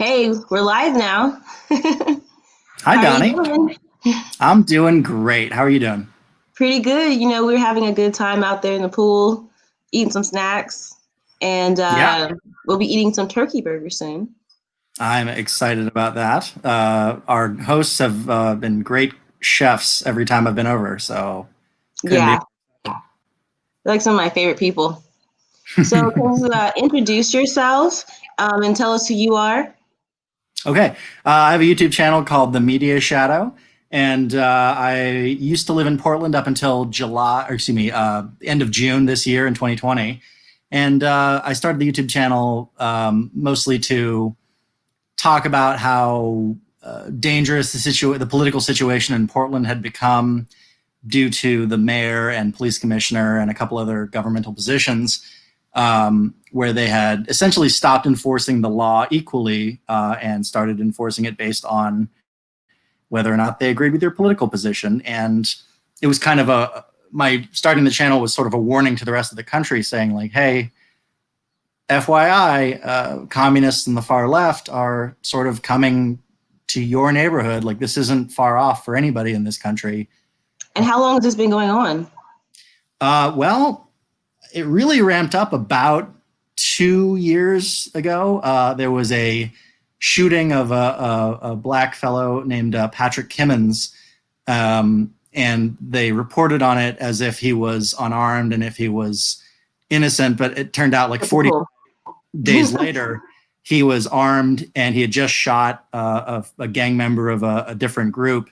Hey, we're live now. Hi, How are you Donnie. doing? I'm doing great. How are you doing? Pretty good. We're having a good time out there in the pool, eating some snacks, and Yeah, we'll be eating some turkey burgers soon. I'm excited about that. Our hosts have been great chefs every time I've been over, so couldn't be. Yeah, they're like some of my favorite people. So, can you introduce yourself and tell us who you are? Okay, I have a YouTube channel called The Media Shadow, and I used to live in Portland up until July, or excuse me, end of June this year in 2020. And I started the YouTube channel mostly to talk about how dangerous the political situation in Portland had become due to the mayor and police commissioner and a couple other governmental positions, where they had essentially stopped enforcing the law equally and started enforcing it based on whether or not they agreed with your political position. And it was kind of my starting the channel was sort of a warning to the rest of the country, saying like, hey, FYI, communists and the far left are sort of coming to your neighborhood. Like, this isn't far off for anybody in this country. And how long has this been going on? Well, it really ramped up about 2 years ago. There was a shooting of a black fellow named Patrick Kimmons, and they reported on it as if he was unarmed and if he was innocent. But it turned out like 40 Typical. days later, he was armed and he had just shot a gang member of a different group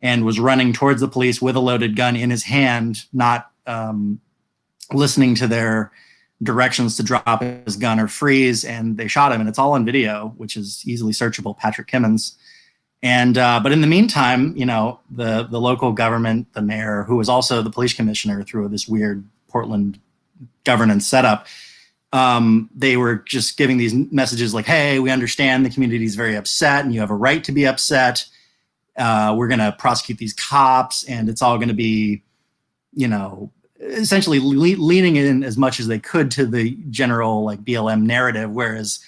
and was running towards the police with a loaded gun in his hand, not listening to their directions to drop his gun or freeze, and they shot him. And it's all on video, which is easily searchable. Patrick Kimmons. And but in the meantime, the local government, the mayor, who was also the police commissioner through this weird Portland governance setup, they were just giving these messages like, hey, we understand the community is very upset and you have a right to be upset. We're going to prosecute these cops and it's all going to be, essentially leaning in as much as they could to the general like BLM narrative. Whereas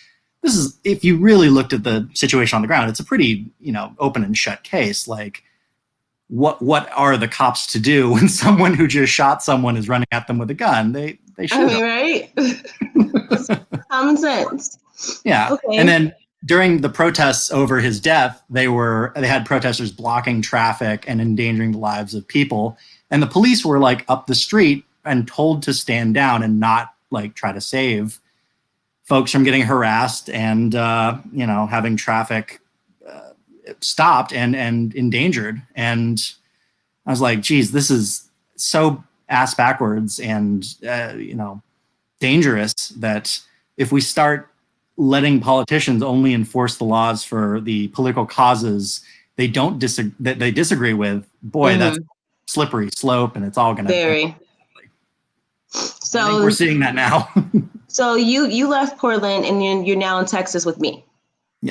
this is, if you really looked at the situation on the ground, it's a pretty, open and shut case. Like, what are the cops to do when someone who just shot someone is running at them with a gun? They I shoot them. mean, right? Common sense. Yeah. And Okay. then during the protests over his death, they had protesters blocking traffic and endangering the lives of people. And the police were like up the street and told to stand down and not like try to save folks from getting harassed and having traffic stopped and endangered. And I was like, geez, this is so ass backwards and dangerous that if we start letting politicians only enforce the laws for the political causes that they disagree with, boy, that's Mm-hmm. slippery slope, and it's all going to. Very. And I think we're So, seeing that now. so you left Portland and you're now in Texas with me.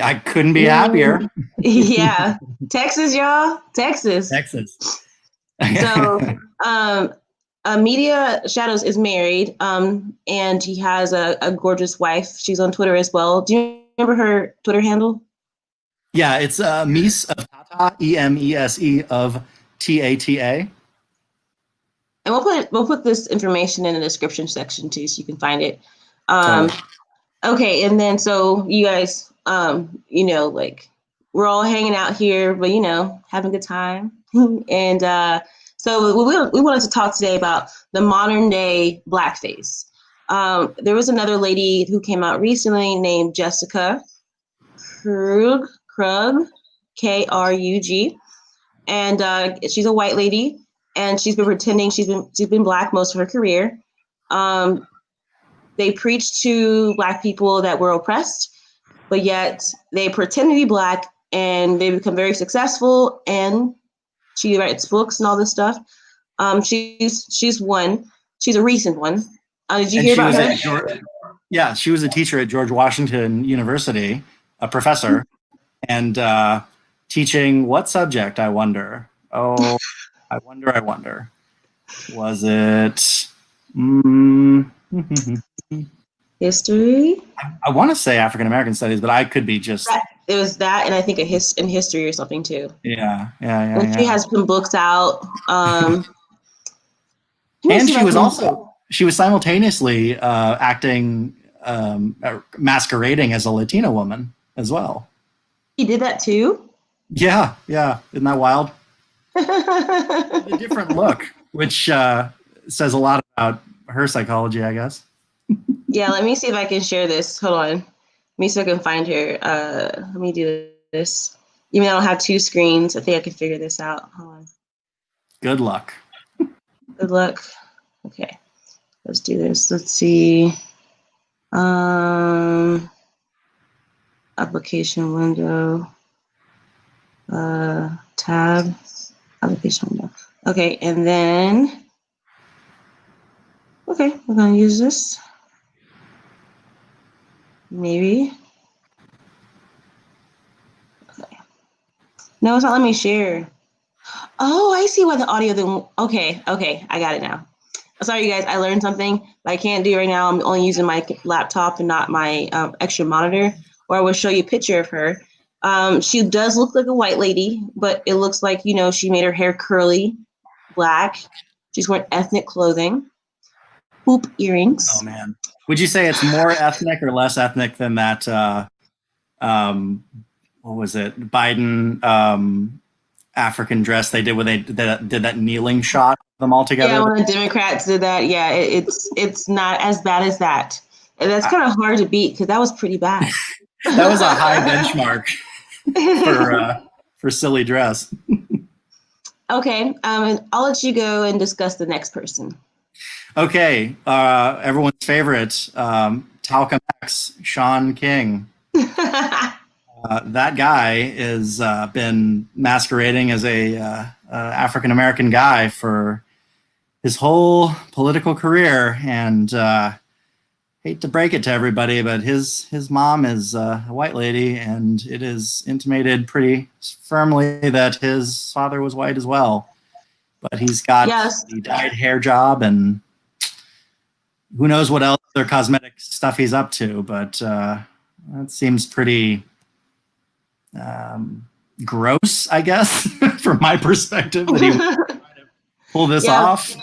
I couldn't be happier. Mm, yeah, Texas, y'all, Texas. Texas. So, um, Media Shadows is married, and he has a gorgeous wife. She's on Twitter as well. Do you remember her Twitter handle? Yeah, it's Mies of Tata, Emese of Tata. And we'll put this information in the description section too, so you can find it. Um, Totally. okay, and then so you guys, like we're all hanging out here, but having a good time, and so we wanted to talk today about the modern day blackface. There was another lady who came out recently named Jessica Krug, Krug, and she's a white lady, and she's been pretending she's been black most of her career. Um, they preach to black people that we're oppressed, but yet they pretend to be black and they become very successful. And she writes books and all this stuff. She's one. She's a recent one. Did you And hear she about was her? at yeah, she was a teacher at George Washington University, a professor, and teaching what subject? I wonder. Oh, I wonder. Was it? Mm, History. I want to say African American studies, but I could be just. It was that, and I think in history or something too. Yeah, yeah, yeah, And she yeah. has some books out. Let me And see if she I was can. also she was simultaneously acting masquerading as a Latina woman as well. He did that too. Yeah, yeah. Isn't that wild? With a different look, which says a lot about her psychology, I guess. Yeah, let me see if I can share this. Hold on. Let me see if I can find her. Let me do this. Even though I don't have two screens, I think I can figure this out. Hold on. Good luck. Good luck. Okay, let's do this. Let's see. Um, application window. Tab. Application window. Okay, and then okay, we're gonna use this. Maybe. Okay. No, it's not letting me share. Oh, I see why the audio then. Okay, okay, I got it now. Sorry, you guys, I learned something but I can't do right now. I'm only using my laptop and not my extra monitor, or I will show you a picture of her. She does look like a white lady, but it looks like, she made her hair curly, black. She's wearing ethnic clothing, hoop Oh earrings. man. Would you say it's more ethnic or less ethnic than that um, what was it? Biden African dress they did when they did that kneeling shot of them all Yeah, together? when the Democrats did that, yeah, it's not as bad as that. And that's kind of hard to beat because that was pretty bad. That was a high benchmark for silly dress. Okay, and I'll let you go and discuss the next person. Okay, everyone's favorite, Talcum X, Sean King. That guy has been masquerading as a African American guy for his whole political career, and hate to break it to everybody, but his mom is a white lady, and it is intimated pretty firmly that his father was white as well. But he's got Yes. the dyed hair job, and who knows what else other cosmetic stuff he's up to. But that seems pretty um, gross, I guess, from my perspective, that he would pull this Yeah, off.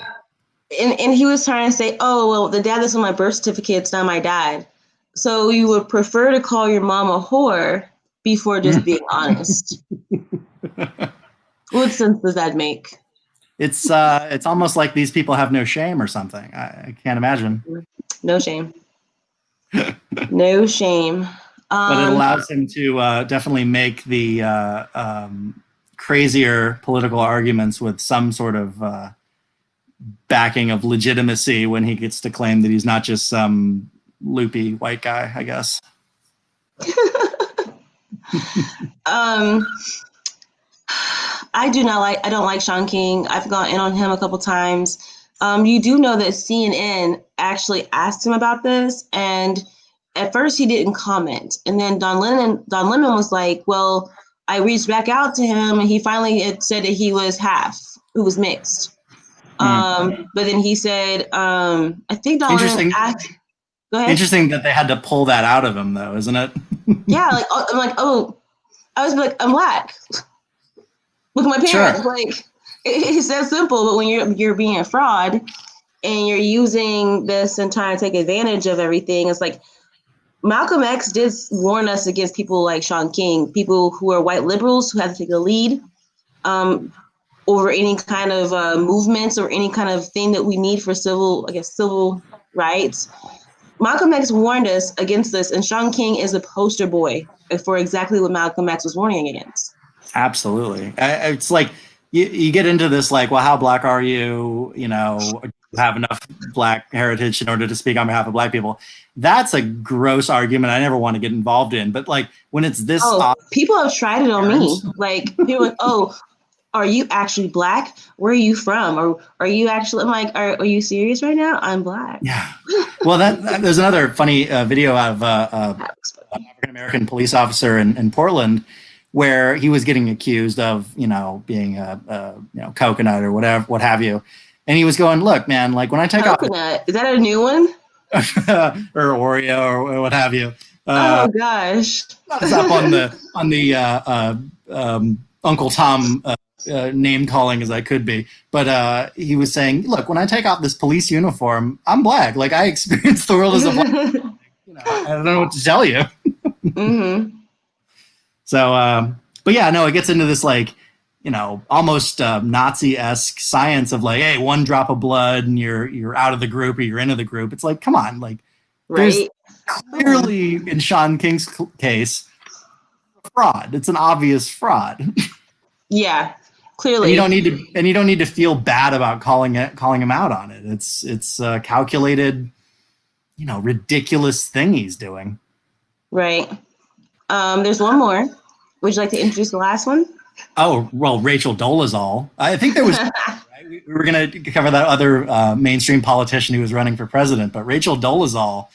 and he was trying to say, oh well, the dad that's on my birth certificate, it's not my dad. So you would prefer to call your mom a whore before just being honest. What sense does that make? It's almost like these people have no shame or something. I can't imagine. No shame. No shame. But it Um, allows him to definitely make the crazier political arguments with some sort of backing of legitimacy when he gets to claim that he's not just some loopy white guy, I guess. um, I don't like Sean King. I've gone in on him a couple times. You do know that CNN actually asked him about this, and at first he didn't comment, and then Don Lemon was like, "Well, I reached back out to him, and he finally had said that he was half, who was mixed." Hmm. But then he said, "I think Don Lemon Interesting. asked." Go ahead. Interesting that they had to pull that out of him, though, isn't it? Yeah, like I'm like, oh, I was like, I'm black. Look at my Sure. parents. Like it's that simple. But when you're being a fraud and you're using this and trying to take advantage of everything, it's like Malcolm X did warn us against people like Sean King, people who are white liberals who have to take the lead um, over any kind of movements or any kind of thing that we need for civil rights. Malcolm X warned us against this, and Sean King is a poster boy for exactly what Malcolm X was warning against. Absolutely. It's like you get into this like, well, how black are you? You have enough black heritage in order to speak on behalf of black people. That's a gross argument I never want to get involved in. But like when it's this Oh, people have tried it on me. apparent, Like people are like, oh, are you actually black? Where are you from? Or are you actually? I'm like, are you serious right now? I'm black. yeah. Well, there's another funny video of That was funny. African American police officer in Portland where he was getting accused of being a coconut or whatever what have you, and he was going, look, man, like when I take off Coconut. Is that a new one? or Oreo or what have you. Oh gosh. Not as up on the Uncle Tom name calling as I could be, but he was saying, "Look, when I take off this police uniform, I'm black. Like I experience the world as a black. You know, I don't know what to tell you." Mm-hmm. So, but yeah, no, it gets into this like, almost Nazi-esque science of like, hey, one drop of blood and you're out of the group or you're into the group. It's like, come on, like, there's Right. clearly in Sean King's case fraud. It's an obvious fraud. Yeah. And you Clearly. don't need to feel bad about calling him out on it. It's a calculated, ridiculous thing he's doing. Right. There's one more. Would you like to introduce the last one? Oh well, Rachel Dolezal. I think there was. Right? We were going to cover that other mainstream politician who was running for president, but Rachel Dolezal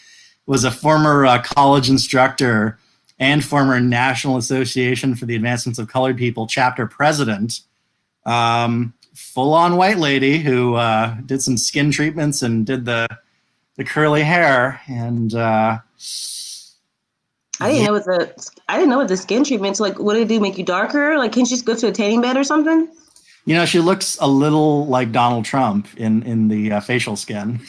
was a former college instructor and former National Association for the Advancement of Colored People chapter president. Full-on white lady who did some skin treatments and did the curly hair, and I didn't know what the skin treatments like. What did it do? Make you darker? Like, can't you just go to a tanning bed or something? she looks a little like Donald Trump in the facial skin.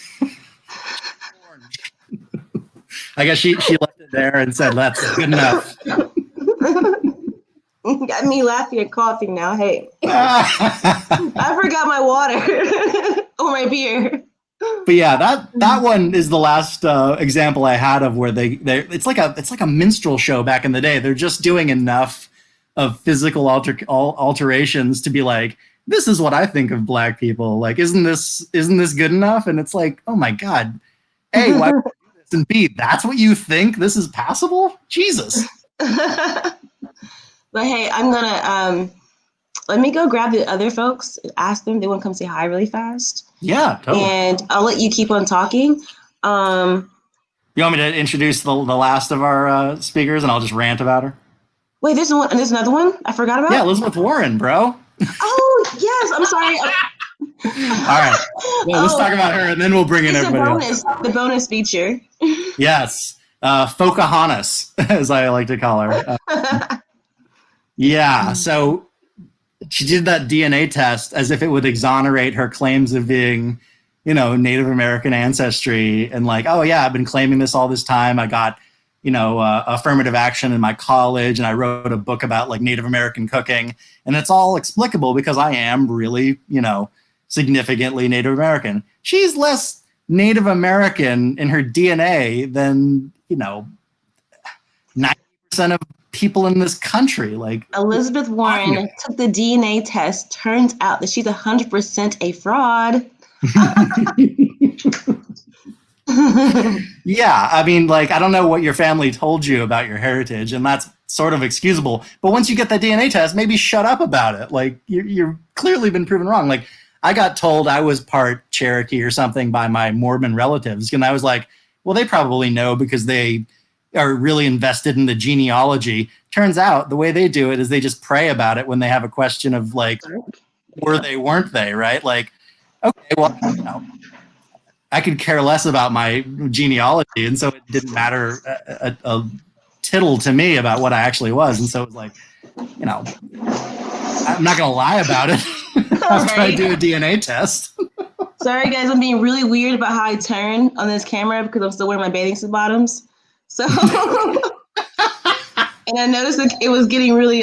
I guess she left it there and said that's good enough. Got me laughing and coughing now. Hey, I forgot my water or my beer. But yeah, that one is the last example I had of where they it's like a minstrel show back in the day. They're just doing enough of physical alterations to be like, this is what I think of black people. Like, isn't this good enough? And it's like, oh my god, A, why would you do this? And B, that's what you think this is passable? Jesus. But hey, I'm gonna let me go grab the other folks, ask them if they want to come say hi really fast. Yeah, totally. And I'll let you keep on talking. You want me to introduce the last of our speakers and I'll just rant about her? Wait, there's another one I forgot about? Yeah, Elizabeth Warren, bro. Oh, yes. I'm sorry. All right. Well, let's talk about her and then we'll bring in everybody else. The bonus feature. Yes. Pocahontas, as I like to call her. Yeah, so she did that DNA test as if it would exonerate her claims of being, Native American ancestry, and like, oh yeah, I've been claiming this all this time. I got, affirmative action in my college, and I wrote a book about like Native American cooking, and it's all explicable because I am really, significantly Native American. She's less Native American in her DNA than, 90% of people in this country. Like, Elizabeth Warren took the DNA test. Turns out that she's 100% a fraud. Yeah, I mean, like, I don't know what your family told you about your heritage, and that's sort of excusable. But once you get that DNA test, maybe shut up about it. Like, you're clearly been proven wrong. Like, I got told I was part Cherokee or something by my Mormon relatives, and I was like, well, they probably know because they are really invested in the genealogy. Turns out the way they do it is they just pray about it when they have a question of like, were they, weren't they, right? Like, okay, well, I could care less about my genealogy, and so it didn't matter a tittle to me about what I actually was. And so it was like, I'm not going to lie about it after I do a DNA test. Sorry, guys, I'm being really weird about how I turn on this camera because I'm still wearing my bathing suit bottoms. So, and I noticed that it was getting really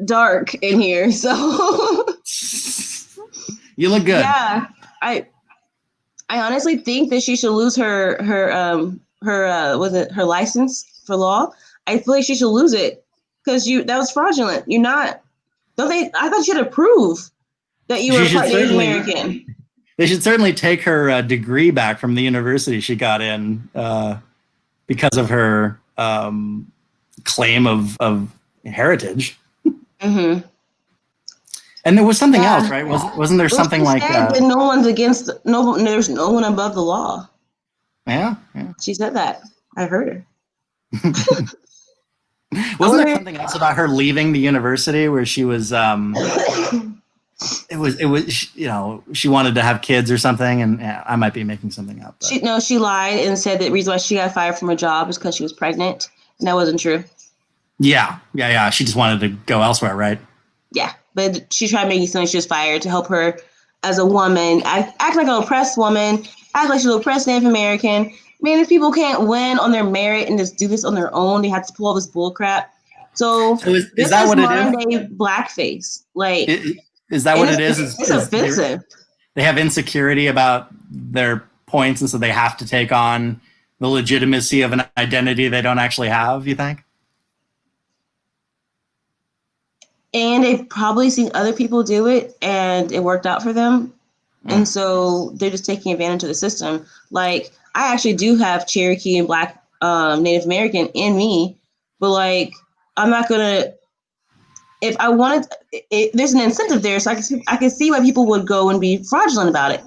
dark in here. So, you look good. Yeah, I honestly think that she should lose her license for law. I feel like she should lose it because that was fraudulent. You're not. Don't they? I thought you had to prove that you were part Native American. They should certainly take her degree back from the university she got in because of her claim of heritage. Mm-hmm. And there was something else, right? Wasn't there something like that no one's against? There's no one above the law. Yeah. She said that. I heard her. Wasn't there something else about her leaving the university where she was it was she wanted to have kids or something, and I might be making something up. But. She lied and said that the reason why she got fired from her job is because she was pregnant, and that wasn't true. Yeah. She just wanted to go elsewhere, right? Yeah, but she tried making something she was fired to help her as a woman, act like an oppressed woman, act like she's an oppressed Native American. Man, if people can't win on their merit and just do this on their own, they have to pull all this bull crap. So is that what it is? Modern day blackface. Like, is that what it is? It's offensive. They have insecurity about their points, and so they have to take on the legitimacy of an identity they don't actually have, you think? And they've probably seen other people do it, and it worked out for them. And so they're just taking advantage of the system. Like, I actually do have Cherokee and Black Native American in me, but like, I'm not gonna. If I wanted, there's an incentive there, so I can see why people would go and be fraudulent about it.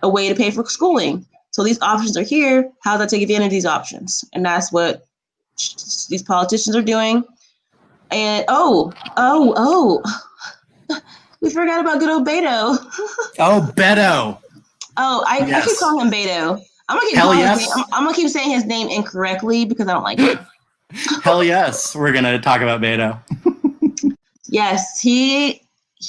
A way to pay for schooling. So these options are here. How do I take advantage of these options? And that's what these politicians are doing. And we forgot about good old Beto. Oh, Beto. I keep calling him Beto. I'm gonna keep saying his name incorrectly because I don't like it. Hell yes, we're gonna talk about Beto. Yes, he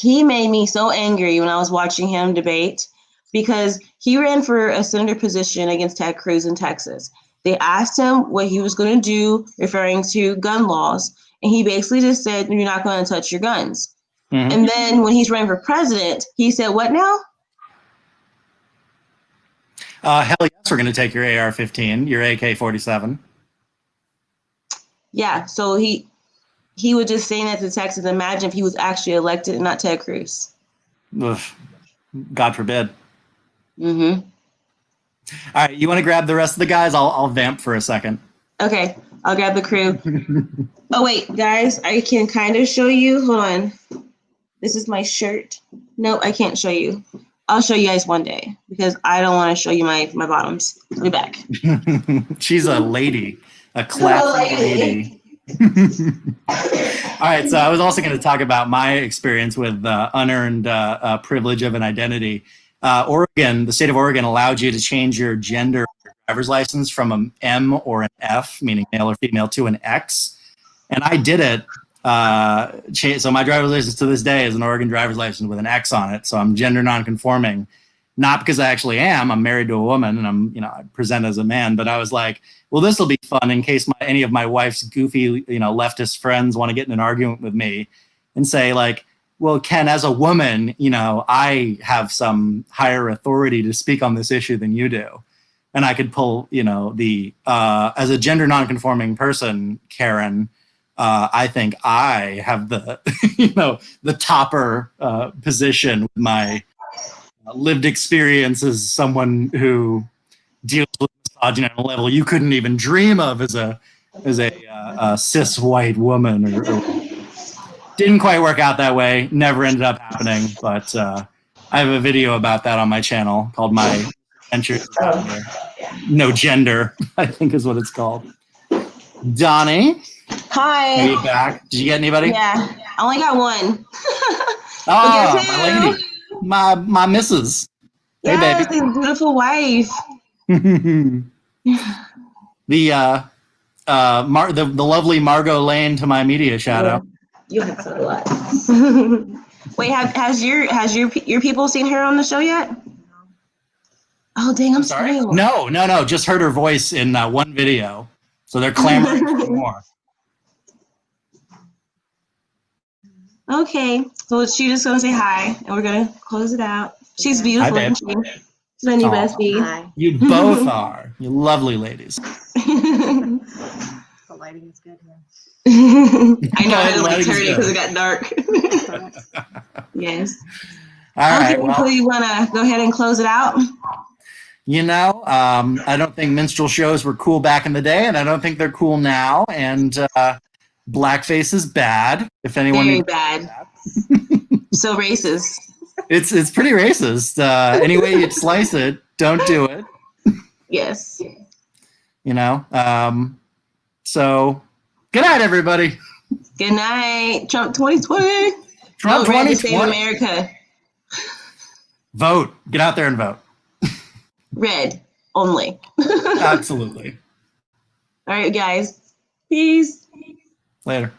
made me so angry when I was watching him debate because he ran for a senator position against Ted Cruz in Texas. They asked him what he was going to do, referring to gun laws, and he basically just said, "You're not going to touch your guns." Mm-hmm. And then when he's running for president, he said, "What now?" Hell yes, we're going to take your AR-15, your AK-47. Yeah, so he was just saying that to Texas. Imagine if he was actually elected and not Ted Cruz. Ugh. God forbid. Mm-hmm. All right, you want to grab the rest of the guys? I'll vamp for a second. Okay, I'll grab the crew. Oh, wait, guys, I can kind of show you. Hold on. This is my shirt. No, I can't show you. I'll show you guys one day because I don't want to show you my bottoms. I'll be back. She's a lady, a classy lady. All right, so I was also going to talk about my experience with unearned privilege of an identity. Oregon, the state of Oregon, allowed you to change your gender driver's license from an M or an F, meaning male or female, to an X. And I did it. So my driver's license to this day is an Oregon driver's license with an X on it. So I'm gender nonconforming, not because I actually am. I'm married to a woman, and I present as a man. But I was like, well, this will be fun in case any of my wife's goofy, leftist friends want to get in an argument with me and say, like, well, Ken, as a woman, I have some higher authority to speak on this issue than you do. And I could pull, as a gender nonconforming person, Karen, I think I have the, the topper position with my lived experience as someone who deals with misogyny on a level you couldn't even dream of as a cis white woman. Or didn't quite work out that way. Never ended up happening. But I have a video about that on my channel called "My Adventures No Gender," I think is what it's called. Donnie. Hi. Are you back? Did you get anybody? Yeah, I only got one. Oh, my lady, my missus. Yes, hey, baby. his beautiful wife. The lovely Margot Lane to my media shadow. You have said a lot. Wait, has your people seen her on the show yet? Oh dang, I'm sorry. No. Just heard her voice in one video, so they're clamoring for more. Okay, so she's just gonna say hi, and we're gonna close it out. She's beautiful, isn't she? She's my new bestie. Hi. You both are. You lovely ladies. The lighting is good here. I know, I had to like turn it because it got dark. Yes. All right. Well, so you wanna go ahead and close it out? I don't think minstrel shows were cool back in the day, and I don't think they're cool now. And blackface is bad. If anyone very bad. So racist. It's pretty racist. Any way you slice it, don't do it. Yes. So good night, everybody. Good night. Trump 2020. Trump 2020. Save America. Vote. Get out there and vote. Red only. Absolutely. All right, guys. Peace. Later.